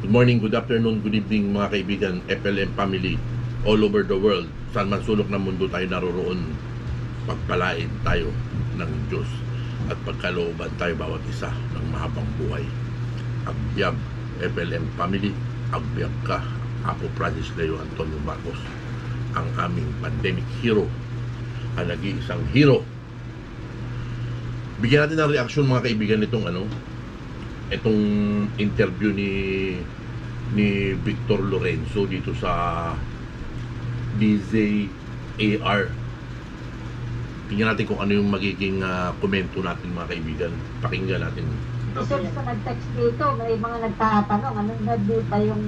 Good morning, good afternoon, good evening mga kaibigan, FLM family all over the world. Saan man sulok ng mundo tayo naroroon, pagpalain tayo ng Diyos at pagkalooban tayo bawat isa ng mahabang buhay. Agbyab FLM family, agbyab ka. Ako Francis Leo Antonio Marcos, ang aming pandemic hero, ang nag-iisang hero. Bigyan natin ng reaksyon mga kaibigan itong interview ni Victor Lorenzo dito sa DZAR. Tingnan natin kung ano yung magiging komento natin mga kaibigan. Pakinggan natin. Kasi sa nag-text dito, may mga nagtatanong, ano na ba yung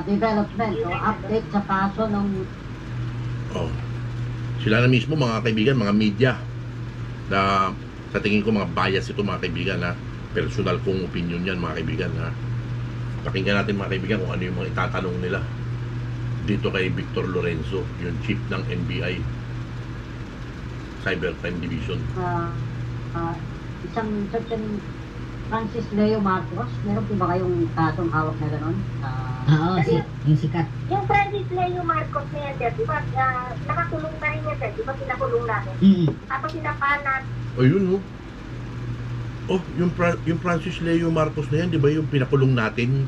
development o update sa kaso ng... Sila na mismo mga kaibigan, mga media na sa tingin ko mga bias ito mga kaibigan, personal kong opinion yan mga kaibigan. Pakinggan natin mga kaibigan kung ano yung mga itatanong nila dito kay Victor Lorenzo, yung chief ng NBI Cybercrime Division. Isang certain Francis Leo Marcos, meron po ba kayong kasong hawak na gano'n? Oo, yung sikat. Yung Francis Leo Marcos na yan, di ba, nakakulong na rin yan, di ba, pinakulong natin. Tapos sinapanat. Ayun, no? Yung Francis Leo Marcos na yan, di ba yung pinakulong natin?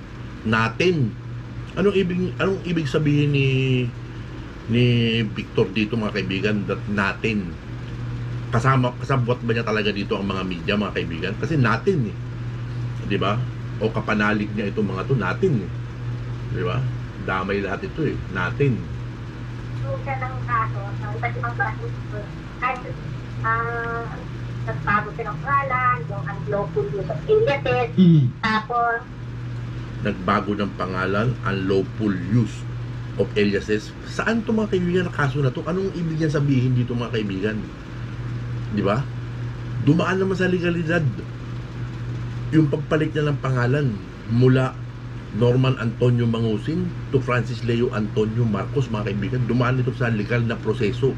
Anong ibig sabihin ni Victor dito mga kaibigan, that natin? Kasabwat ba niya talaga dito ang mga media mga kaibigan? Kasi natin di ba? O kapanalig niya itong mga to natin di ba? Damay lahat ito natin. Yung siya ng kaso, ng iba't ibang kaso, kahit nagbago siya ng pangalan, yung unlawful use of aliases, tapos nagbago ng pangalan, unlawful use of aliases. Saan to mga kaibigan na kaso na to? Anong ibig niya sabihin dito mga kaibigan? Di ba? Dumaan naman sa legalidad yung pagpalit niya ng pangalan mula Norman Antonio Mangusin to Francis Leo Antonio Marcos mga kaibigan. Dumaan ito sa legal na proseso.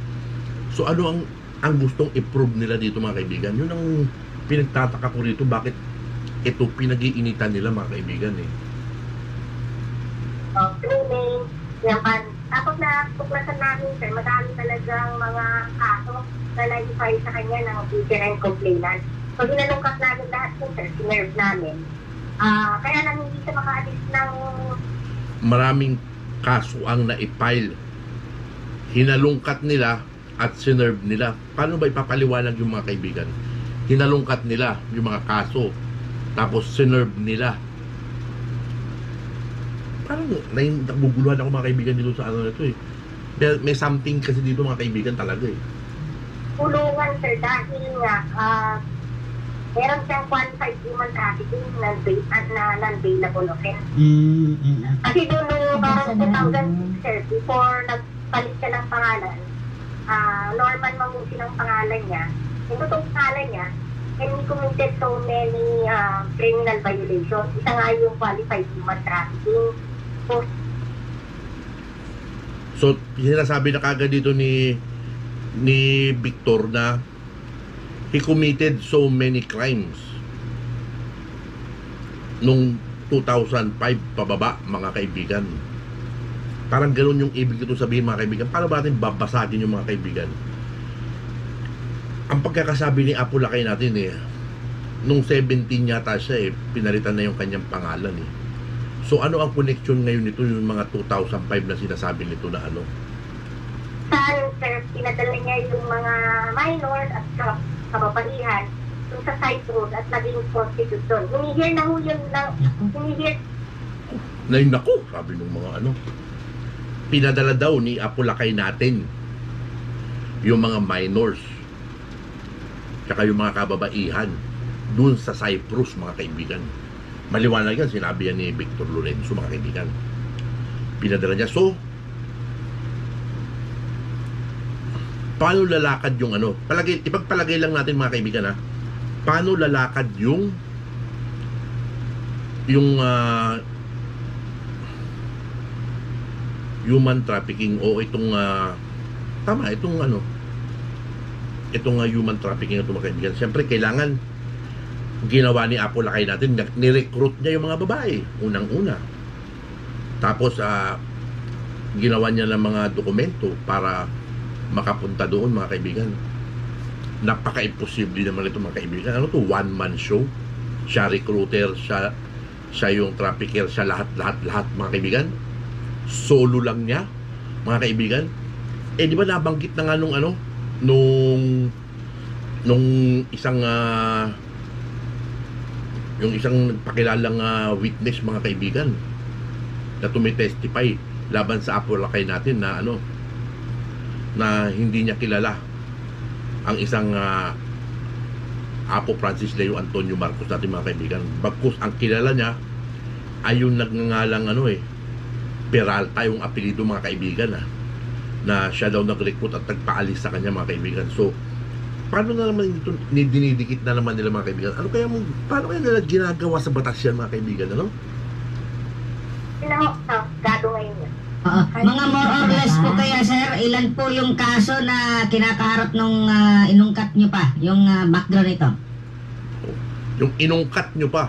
So ano ang gustong i-prove nila dito mga kaibigan? Yun ang pinagtataka ko rito, bakit ito pinag-iinitan nila mga kaibigan claiming, yaman. Tapos tuklasan namin, sir, madami talagang mga kaso na na-file sa kanya ng different complainant. So, hinalungkat namin lahat po, sir, sinerve namin. Kaya lang hindi siya maka-alis ng... Maraming kaso ang na-file. Hinalungkat nila at sinerve nila. Paano ba ipapaliwanag yung mga kaibigan? Hinalungkat nila yung mga kaso, tapos sinerve nila. Parang naguguluhan ako mga kaibigan dito sa ano na ito May something kasi dito mga kaibigan talaga Kulungan, sir, dahil nga, meron siyang qualified human trafficking na non-bailable offense. Kasi doon nung parang 2006, sir, before nagpalit siya ng pangalan, Norman Mangusin ang pangalan niya. Yung totoong pangalan niya, and he committed so many criminal violations. Isa nga yung qualified human trafficking. So, sinasabi na kagad dito ni Victor na he committed so many crimes nung 2005 pababa mga kaibigan. Parang ganoon yung ibig ito sabihin mga kaibigan. Paano ba natin babasagin yung mga kaibigan? Ang pagkakasabi ni Apo Lakay natin nung 17 yata siya pinalitan na yung kanyang pangalan So ano ang connection ngayon nito yung mga 2005 na sinasabi nito na ano? Sir, pinadala niya yung mga minors at kababaihan yung sa Cyprus at naging prostitute doon. Hinihir na ho yun lang. Hinihir. Naku, sabi ng mga pinadala daw ni Apo Lakay natin yung mga minors tsaka yung mga kababaihan dun sa Cyprus mga kaibigan. Maliwanag yan, sinabi yan ni Victor Lorenzo mga kaibigan. Pinadala niya. So, paano lalakad yung ipagpalagay lang natin mga kaibigan paano lalakad yung human trafficking o itong human trafficking ito mga kaibigan. Siyempre kailangan ginawa ni Apo Lakay natin, ni-recruit niya yung mga babae, unang-una. Tapos, ginawa niya ng mga dokumento para makapunta doon, mga kaibigan. Napaka-imposible naman ito, mga kaibigan. Ano to? One-man show. Siya recruiter, siya yung trafficker, siya lahat, mga kaibigan. Solo lang niya, mga kaibigan. Di ba nabanggit na nga nung isang yung isang pakilalang witness, mga kaibigan, na tumitestify laban sa Apo Lakay natin na na hindi niya kilala ang isang Apo Francis Leo Antonio Marcos natin, mga kaibigan. Bagkus ang kilala niya ay yung nagngangalang Peralta, yung apelido, mga kaibigan, na siya daw nag-recruit at nagpaalis sa kanya, mga kaibigan. So paano na naman ito dinidikit na naman nila, mga kaibigan? Paano kaya nila ginagawa sa batas yan, mga kaibigan? Gado ngayon yan. Mga more or less po kaya, sir, ilan po yung kaso na kinakaharap nung inungkat nyo pa, yung background nito? Yung inungkat nyo pa.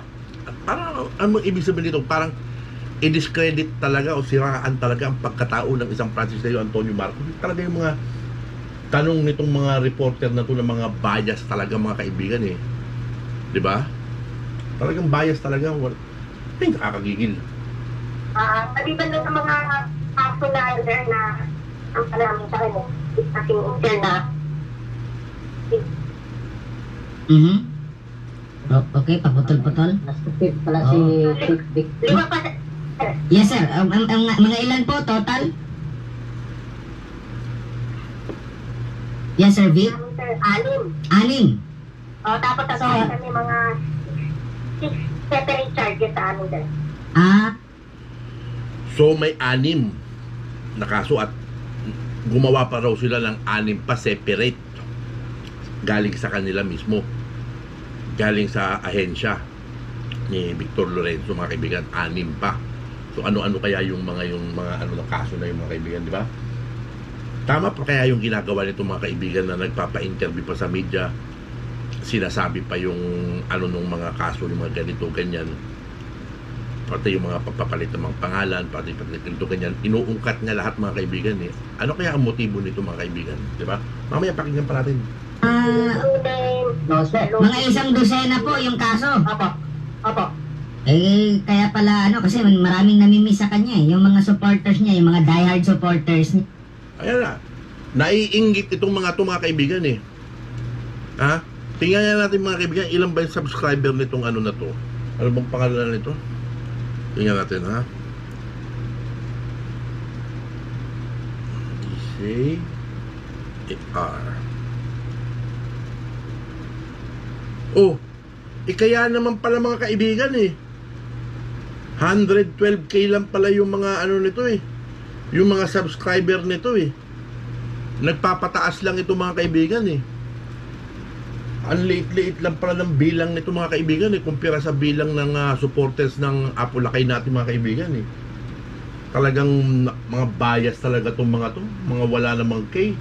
Parang, ano ibig sabihin nito? Parang i-discredit talaga o siraan talaga ang pagkatao ng isang Francis Leo Antonio Marcos. Talaga yung mga tanong nitong mga reporter na to, ng mga bias talaga, mga kaibigan, di ba? Talagang bias talaga. Ay, nakakagigil. Maliban na sa mga kaso na elder na ang panamin sa kanya, ating intern na. Okay, paputol-putol. Nastupid pala si Victor. 5 pa, sir. Yes, sir. Ang mga ilan po total? Yes, sir, Vic. Sir, 6. tapos kami mga 6 separate charges sa amin, sir. So may 6 na kaso at gumawa pa raw sila ng 6 pa separate galing sa kanila mismo, galing sa ahensya ni Victor Lorenzo, mga kaibigan. 6 pa. So ano-ano kaya yung mga ng kaso na yung, mga kaibigan, di ba? Tama pa kaya yung ginagawa nito, mga kaibigan, na nagpapa-interview pa sa media, sinasabi pa yung nung mga kaso, yung mga ganito, ganyan, pati yung mga pagpapalit ng mga pangalan, pati ganito, ganyan, inuungkat niya lahat, mga kaibigan. Ano kaya ang motibo nito, mga kaibigan, di ba? Mamaya pakinggan pa natin. Mga 100 po yung kaso. Opo. Kaya pala kasi maraming namimiss sa kanya, yung mga supporters niya, yung mga diehard supporters niya. Ayan na, naiinggit itong mga kaibigan, tingnan natin, mga kaibigan, ilan ba yung subscriber nitong na to? Ano bang pangalan nito? Tingnan natin, DCAR. Kaya naman pala, mga kaibigan, 112K lang pala yung mga nito, yung mga subscriber nito, nagpapataas lang ito, mga kaibigan, ang liit-liit lang pala ng bilang nito, mga kaibigan, kumpara sa bilang ng supporters ng Apo Lakay natin, mga kaibigan. Talagang mga bias talaga itong mga wala namang K.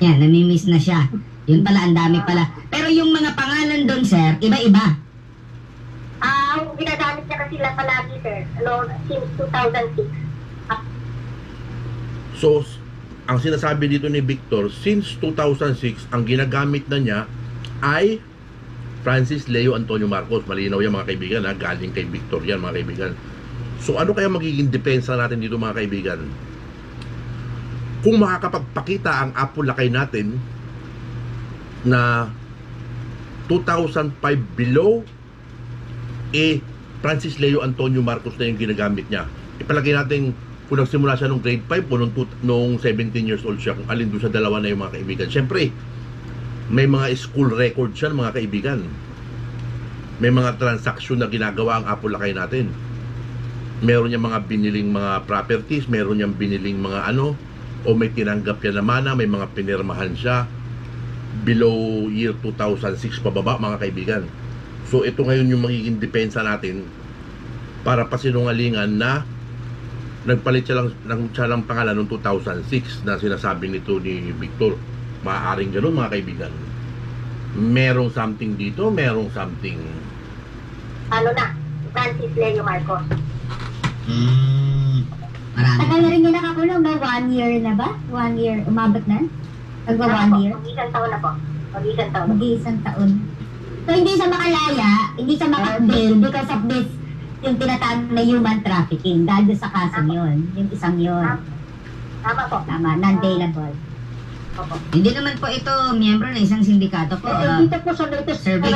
Yan, namimiss na siya. Yun pala, ang dami pala. Pero yung mga pangalan doon, sir, iba-iba. Ginagamit niya kasi sila palagi, sir. Since 2006. So, ang sinasabi dito ni Victor, since 2006, ang ginagamit na niya ay Francis Leo Antonio Marcos. Malinaw yan, mga kaibigan, galing kay Victor yan, mga kaibigan. So ano kaya magiging depensa natin dito, mga kaibigan? Kung makakapagpakita ang Apo Lakay natin na 2005 below, Francis Leo Antonio Marcos na yung ginagamit niya. Ipalagay natin kung nagsimula siya nung grade 5 o nung 17 years old siya, kung alin doon sa dalawa na yung, mga kaibigan. Siyempre, may mga school record siya, mga kaibigan. May mga transaksyon na ginagawa ang Apo Lakay natin. Meron niya mga biniling mga properties, meron niyang biniling mga o may tinanggap yan na mana, may mga pinirmahan siya below year 2006 pababa, mga kaibigan. So ito ngayon yung magiging depensa natin para pasinungalingan na nagpalit siya lang pangalan noong 2006 na sinasabi nito ni Victor. Maaaring gano'n, mga kaibigan. merong something dito, merong something. Ano na, Francis Leo Marcos. Marami. Tagal na rin niya nakakulong, no? 1 year na ba? 1 year, umabot na? Nagwa 1 year? Mag-isang taon na po. Mag-isang taon. Mag-iisang taon. So, hindi siya makalaya, hindi siya maka-bail because of this, yung tinatawag na human trafficking, dahil doon sa kaso yun, yung isang yun. Tama po. Tama, non-bailable. Opo. Hindi naman po ito miyembro ng isang sindikato po. Dito po sa latest Survey.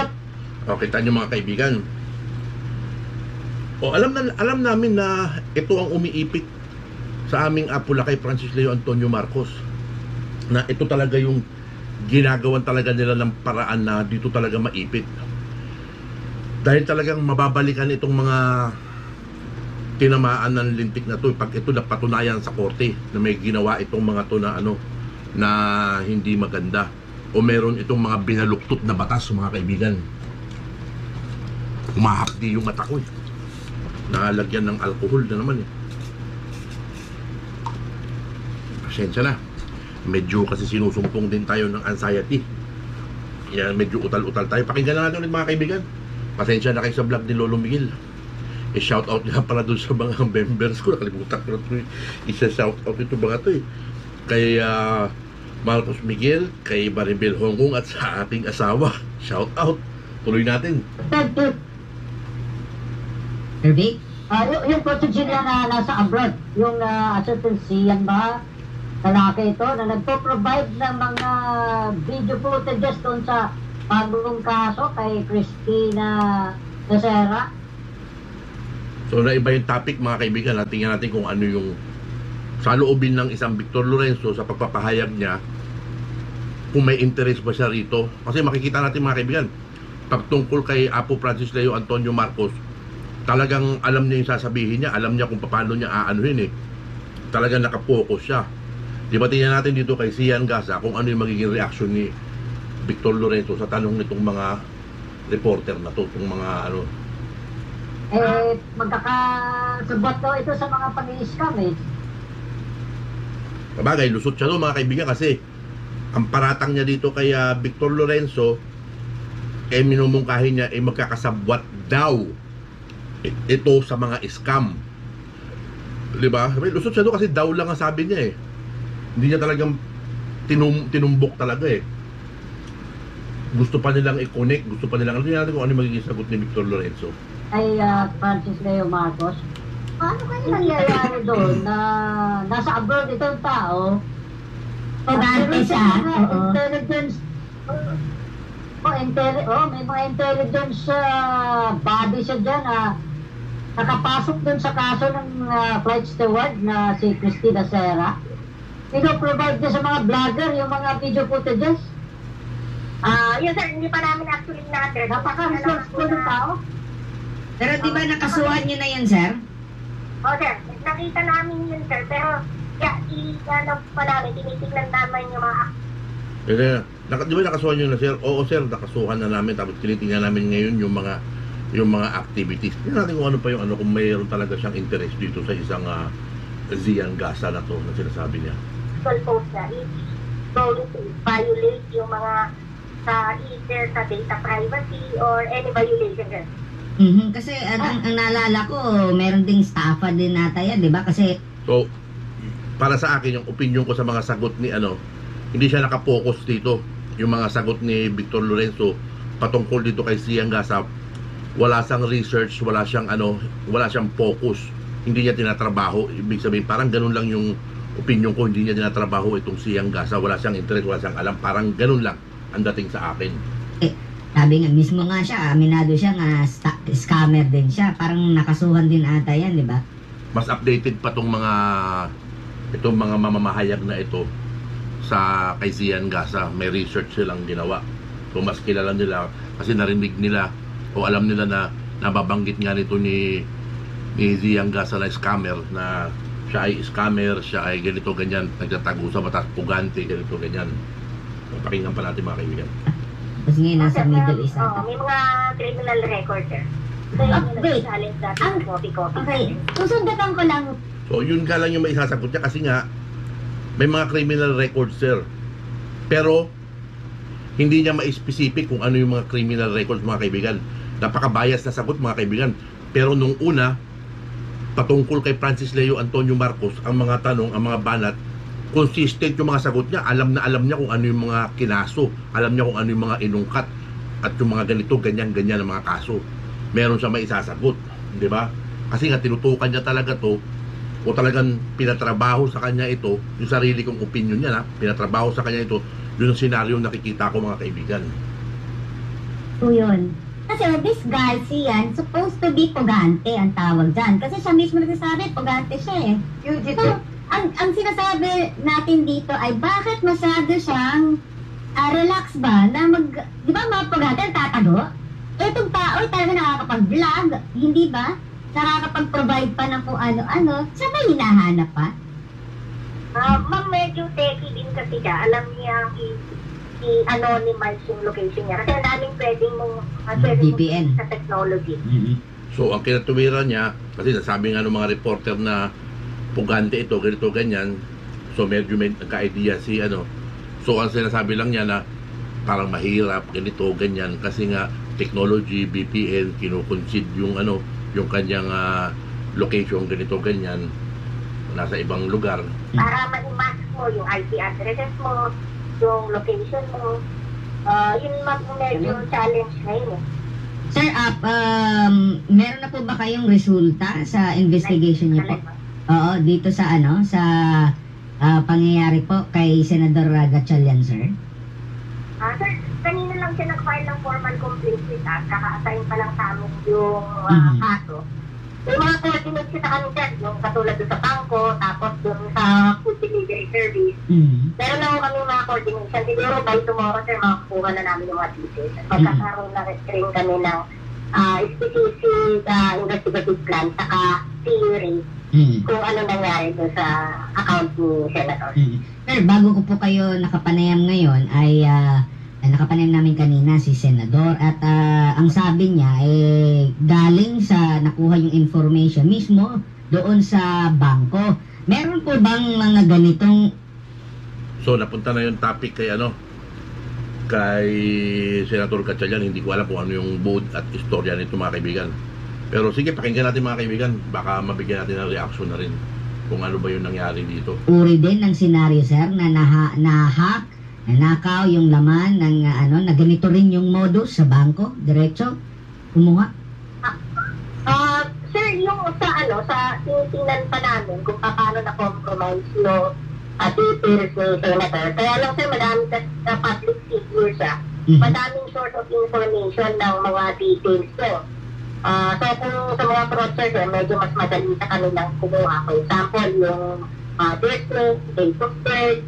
O, kita nyo mga kaibigan. O, alam namin na ito ang umiipit sa aming apula kay Francis Leo Antonio Marcos. Na ito talaga yung ginagawan talaga nila ng paraan na dito talaga maipit. Dahil talagang mababalikan itong mga tinamaan ng lintik na to pag ito napatunayan sa korte na may ginawa itong mga to na na hindi maganda o meron itong mga binaluktot na batas mga kaibigan. Umahapdi yung mata ko eh. Nalagyan ng alcohol na naman eh. Pasensya na. Medyo kasi sinusumpong din tayo ng anxiety. Yan, medyo utal-utal tayo. Pakinggan na natin ulit mga kaibigan. Pasensya na kayo sa vlog ni Lolo Miguel. I-shoutout nga pala doon sa mga members ko. Nakalimutan ko na ito. I-shoutout ito mga ito eh. Kay Marcos Miguel, kay Maribel Hongkong at sa ating asawa. Shoutout. Tuloy natin. Survey? Yung protege niya na nasa abroad, yung certain yan ba? Lalaki ito na nagpo-provide ng mga video footages doon sa bagong kaso kay Christina Becerra. So naiba yung topic mga kaibigan. Tingnan natin kung ano yung sa loobin ng isang Victor Lorenzo sa pagpapahayag niya, kung may interest ba siya rito. Kasi makikita natin mga kaibigan, pagtungkol kay Apo Francis Leo Antonio Marcos, talagang alam niya yung sasabihin niya, alam niya kung paano niya aanuhin eh. Talagang nakapokus siya. Di ba tingnan natin dito kay Sian Gasa kung ano yung magiging reaction ni Victor Lorenzo sa tanong nitong mga reporter na to, itong mga Magkakasabot daw ito sa mga pang-i-scam eh. Sabagay, lusot siya doon mga kaibigan kasi ang paratang niya dito kay Victor Lorenzo minumungkahin niya magkakasabwat daw ito sa mga scam. Diba? Lusot siya doon kasi daw lang ang sabi niya eh. Hindi niya talagang tinumbok talaga eh. Gusto pa nilang i-connect, gusto pa nilang natin kung ano magiging sagot ni Victor Lorenzo. Ay Francis Leo Marcos, paano kaya nangyayari doon na nasa abroad itong tao? Pagante siya. Intelligence. May mga intelligence body siya dyan na nakapasok dun sa kaso ng flight steward na si Christina Becerra. Pino-provide niya sa mga vlogger yung mga video footages. Yun sir, hindi pa namin actually na-address. Napaka-resourceful ng tao. Pero di ba nakasuhan nyo na yan, sir? Sir, nakita namin yun sir, pero pa namin, tinitignan namin yung mga Di ba nakasuhan nyo na sir? Oo sir, nakasuhan na namin tapos tinitingnan namin ngayon yung mga activities. Tingnan natin kung ano pa yung kung mayroon talaga siyang interest dito sa isang Sian Gasa na to na sinasabi niya. post na is going to violate yung mga either sa data privacy or any violation. Kasi ang naalala ko, meron ding staffa din nata yan, di ba? Kasi so, para sa akin, yung opinion ko sa mga sagot ni hindi siya nakapokus dito. Yung mga sagot ni Victor Lorenzo patungkol dito kay Sian Gasa, wala siyang research, wala siyang focus. Hindi niya tinatrabaho. Ibig sabihin, parang ganun lang yung opinion ko, hindi niya tinatrabaho itong Sian Gasa. Wala siyang interest, wala siyang alam. Parang ganun lang ang dating sa akin. sabi nga, mismo nga siya, aminado siya nga scammer din siya. Parang nakasuhan din ata yan, di ba? Mas updated pa itong mga mamamahayag na ito sa kay Sian Gasa. May research silang ginawa. So mas kilala nila kasi narinig nila o alam nila na nababanggit nga nito ni Sian Gasa na scammer, na siya ay scammer, siya ay ganito ganyan, nagtatago sa batas, pugante, ganito ganyan. Pakinggan pa natin mga kaibigan. Tapos ngayon nasa Middle East ata. May mga criminal record sir. Okay, susundatan ko lang. So yun ka lang yung maisasagot niya kasi nga may mga criminal record sir. Pero Hindi niya ma-specific kung ano yung mga criminal records, mga kaibigan. Napaka-bias na sagot, mga kaibigan. Pero nung una, patungkol kay Francis Leo Antonio Marcos, ang mga tanong, ang mga banat, consistent yung mga sagot niya. Alam niya kung ano yung mga kinaso. Alam niya kung ano yung mga inungkat. At yung mga ganito, ganyan-ganyan ang mga kaso. Meron siya may isasagot. Di ba? Kasi nga, tinutukan niya talaga to, o talagang pinatrabaho sa kanya ito, yung sarili kong opinion niya, pinatrabaho sa kanya ito, yun ang senaryo nakikita ko, mga kaibigan. So yun. Kasi this guy, Sian, supposed to be pugante ang tawag dyan. Kasi siya mismo nagsasabi, pugante siya eh. So, ang sinasabi natin dito ay bakit masyado siyang relax ba na di ba mga pugante ang tatago? Itong tao ay talaga nakakapag-vlog, hindi ba? Nakakapag-provide pa ng kung ano-ano. Siya ba hinahanap pa? Ma'am, medyo techie din kasi siya. Alam niya i-anonymize yung location niya. Kasi ang daming pwedeng VPN sa technology. So, ang kinatuwiran niya, kasi nasabi nga ng mga reporter na pugante ito, ganito, ganyan. So, medyo may nagka-idea si So, ang sinasabi lang niya na parang mahirap, ganito, ganyan. Kasi nga, technology, VPN, kinukoncede yung yung kanyang location, ganito, ganyan. Nasa ibang lugar. Para ma-mask mo yung IP addresses mo, yung location mo. Yun medyo challenge ngayon eh. Sir, meron na po ba kayong resulta sa investigation niyo po? Oo, dito sa sa pangyayari po kay Senador Gatchalian, sir? Sir, kanina lang siya nag-file ng formal complaint with us. Kaka-assign pa lang sa amin yung kaso. Yung mga coordinates kita kami dyan, yung katulad doon sa bangko, tapos doon sa food delivery service. Meron na kami mga coordination. Siguro by tomorrow, sir, makakuha na namin yung mga details. Pagkakaroon na rin kami ng specific investigative plan, saka theory kung ano nangyari doon sa account ni Senator. Sir, bago ko po kayo nakapanayam ngayon ay nakapanayam namin kanina si Senador at ang sabi niya galing sa nakuha yung information mismo doon sa bangko. Meron po bang mga ganitong... So, napunta na yung topic kay kay Senator Gatchalian. Hindi ko alam kung ano yung buod at istorya nito, mga kaibigan. Pero sige, pakinggan natin, mga kaibigan. Baka mabigyan natin ng reaction na rin kung ano ba yung nangyari dito. Uri din ng senaryo, sir, na na-hack, nanakaw yung laman ng na ganito rin yung modus sa bangko, diretso kumuha. Sir, yung sa tinitingnan pa namin kung paano na-compromise yung details ni Senator. Kaya lang, sir, madami sa public figure siya. Madaming sort of information ng mga details ko. So kung sa mga fraudsters, medyo mas madali sa kanilang kumuha. For example, yung birthday, date of birth,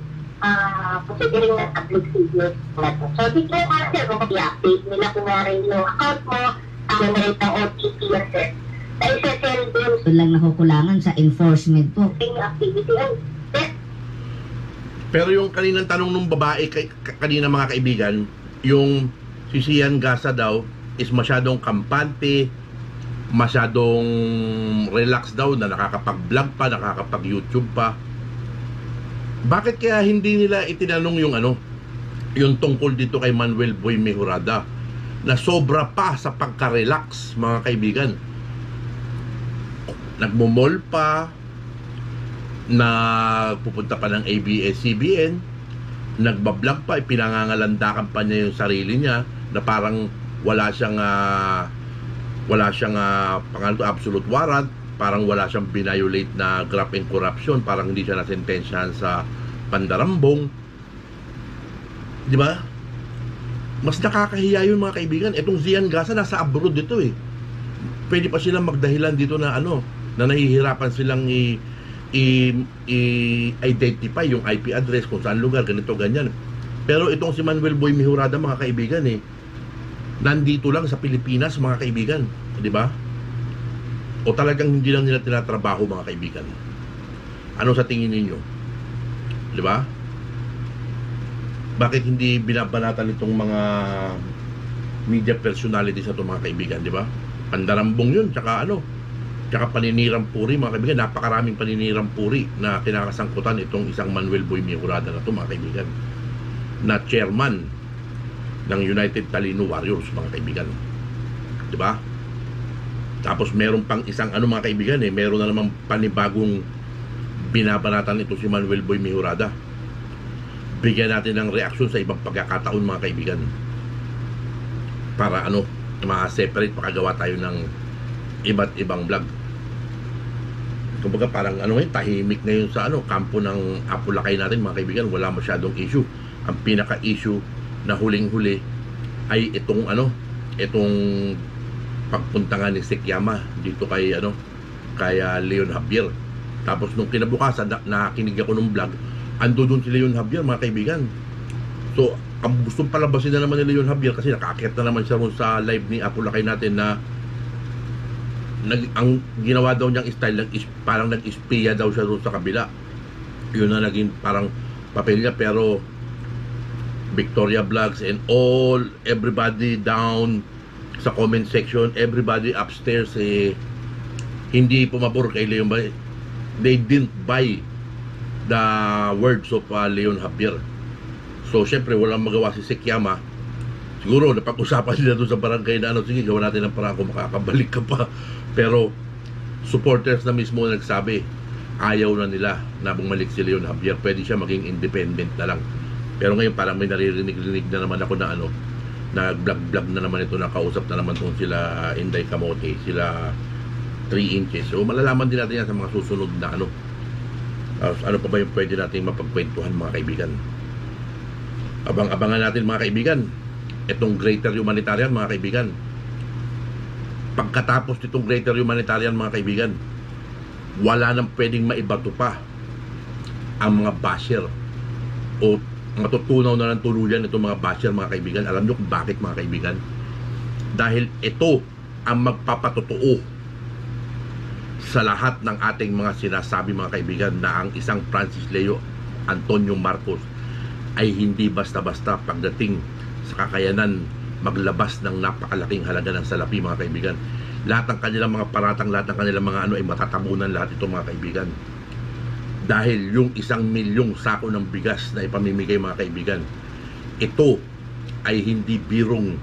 considering na public figures na to. So dito yung sir, kung i-update nila kung rin yung account mo, generate ng OTP yan, sir. Na isa-send din. Ito lang nakukulangan sa enforcement po. Yung activity, Pero yung kaninang tanong ng babae kanina, mga kaibigan, yung si Sian Gasa daw is masyadong kampante, masyadong relax daw na nakakapag-vlog pa, nakakapag-YouTube pa. Bakit kaya hindi nila itinanong yung tungkol dito kay Manuel Boy Mejorada na sobra pa sa pagka-relax, mga kaibigan? Nagmumol pa, pupunta pa ng ABS-CBN, nagbablog pa, pinangangalandakan pa niya yung sarili niya na parang wala siyang absolute warrant, parang wala siyang binayolate na graft and corruption, parang hindi siya nasentensyahan sa pandarambong. Di ba? Mas nakakahiya yun, mga kaibigan. Itong Sian Gasa nasa abroad dito eh. Pwede pa silang magdahilan dito na na nahihirapan silang i-identify yung IP address kung saan lugar, ganito, ganyan. Pero itong si Manuel Boy Mejorada, mga kaibigan, nandito lang sa Pilipinas, mga kaibigan, di ba? O talagang hindi lang nila tinatrabaho, mga kaibigan? Ano sa tingin ninyo? Di ba? Bakit hindi binabanatan itong mga media personalities na ito, mga kaibigan, di ba? Pandarambong yun, tsaka tsaka paninirang puri, mga kaibigan. Napakaraming paninirang puri na kinakasangkutan itong isang Manuel Boy Mejorada na ito, mga kaibigan, na chairman ng United Talino Warriors, mga kaibigan. Diba? Tapos meron pang isang mga kaibigan meron na namang panibagong binabanatan ito si Manuel Boy Mejorada. Bigyan natin ng reaksyon sa ibang pagkakataon, mga kaibigan, para ma-separate, makagawa tayo ng iba't ibang vlog. Kumbaga parang tahimik ngayon sa kampo ng Apulacay natin, mga kaibigan. Wala masyadong issue. Ang pinaka-issue na huling-huli ay itong pagpunta nga ni Sekiyama dito kay Leon Javier. Tapos nung kinabukasan nakinig ako ng vlog, ando doon si Leon Javier, mga kaibigan. So ang gustong palabasin na naman ni Leon Javier kasi nakaakyat na naman siya sa live ni Apulacay natin na ang ginawa daw niyang style parang nag-espiya daw siya doon sa kabila. Yun na naging parang papel niya. Pero Victoria Vlogs and everybody down sa comment section, everybody upstairs hindi pumabor kay Leon. They didn't buy the words of Leon Javier. So syempre walang magawa si Sekiyama. Siguro napag-usapan nila doon sa barangay na sige, gawa natin ng parang kung makakabalik ka pa. Pero supporters na mismo nagsabi ayaw na nila na bumalik si Leon Javier. Pwede siya maging independent na lang. Pero ngayon parang may naririnig na naman ako na nag-vlog na naman ito, nakausap na naman itong sila Inday Camote, sila 3 inches. So malalaman din natin yan sa mga susunod na ano pa ba yung pwede natin mapagkwentuhan, mga kaibigan. Abangan natin, mga kaibigan, itong Greater Humanitarian, mga kaibigan. Pagkatapos nitong Greater Humanitarian, mga kaibigan, wala nang pwedeng maibato pa ang mga basher o matutunaw na ng tuluyan itong mga basher, mga kaibigan. Alam nyo kung bakit, mga kaibigan? Dahil ito ang magpapatotoo sa lahat ng ating mga sinasabi, mga kaibigan, na ang isang Francis Leo Antonio Marcos ay hindi basta-basta pagdating sa kakayanan maglabas ng napakalaking halaga ng salapi, mga kaibigan. Lahat ng kanilang mga paratang, lahat ng kanilang mga ay matatabunan lahat ito, mga kaibigan. Dahil yung 1 milyong sako ng bigas na ipamimigay, mga kaibigan, ito ay hindi birong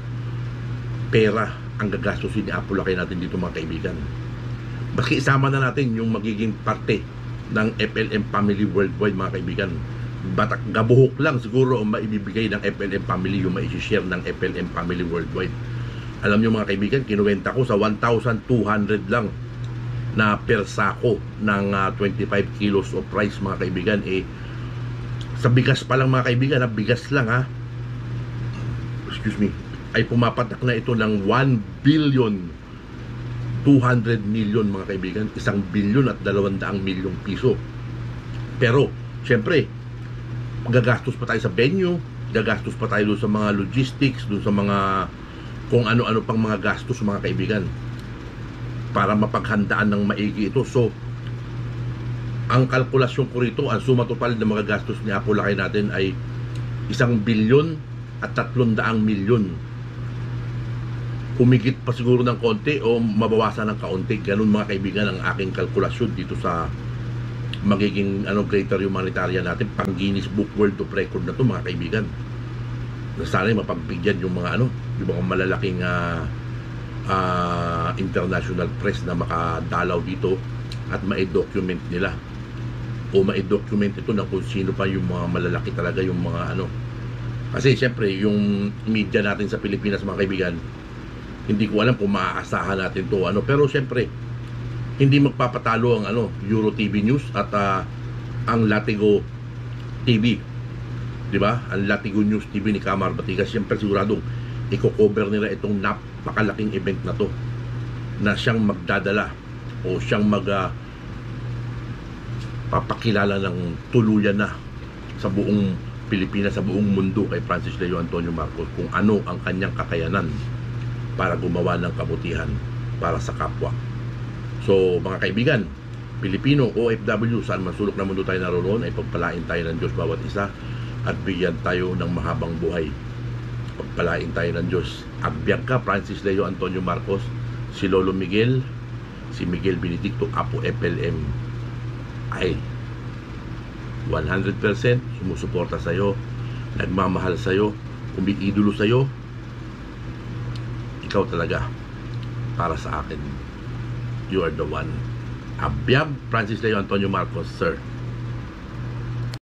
pera ang gagastusin ni Apulacay natin dito, mga kaibigan. Basta isama na natin yung magiging parte ng FLM Family Worldwide, mga kaibigan. Batak gabuhok lang siguro ang maibibigay ng FLM Family, yung maishishare ng FLM Family Worldwide. Alam nyo, mga kaibigan, kinuwenta ko sa 1,200 lang na per sako ng 25 kilos of rice, mga kaibigan. Sa bigas pa lang, mga kaibigan, bigas lang excuse me, ay pumapatak na ito ng 1 billion 200 million, mga kaibigan. 1 billion at 200 milyong piso. Pero syempre gagastos pa tayo sa venue, gagastos pa tayo doon sa mga logistics, doon sa mga kung ano-ano pang mga gastos, mga kaibigan, para mapaghandaan ng maigi ito. So ang kalkulasyon ko rito, ang suma total ng mga gastos ni Apulacay natin ay 1 billion at 300 milyon. Humigit pa siguro ng konti o mabawasan ng kaunti. Ganun, mga kaibigan, ang aking kalkulasyon dito sa magiging Greater Humanitarian natin. Pang Guinness Book World of Record na to, mga kaibigan. Sana mapagbigyan yung mga yung mga malalaking international press na makadalaw dito at ma-document nila o ma-document ito na kung sino pa yung mga malalaki talaga, yung mga kasi syempre yung media natin sa Pilipinas, mga kaibigan, hindi ko alam kung maaasahan natin to pero syempre hindi magpapatalo ang Euro TV News at ang Latigo TV, di ba? Ang Latigo News TV ni Kamar Batigas. Syempre siguradong i-cover nila itong napakalaking event na to, na siyang magdadala o siyang papakilala ng tuluyan na sa buong Pilipinas, sa buong mundo kay Francis Leo Antonio Marcos kung ano ang kanyang kakayanan para gumawa ng kabutihan para sa kapwa. So, mga kaibigan, Pilipino, OFW, saan man sulok na mundo tayo naroon, ay pagpalain tayo ng Diyos bawat isa at bigyan tayo ng mahabang buhay. Pagpalain tayo ng Diyos. Agbyag ka, Francis Leo Antonio Marcos, si Lolo Miguel, si Miguel Benedicto, Apo FLM, ay 100% sumusuporta sa'yo, nagmamahal sa'yo, kung may idolo sa'yo, ikaw talaga para sa akin. You are the one. Abiyag Francis Leo Antonio Marcos, sir.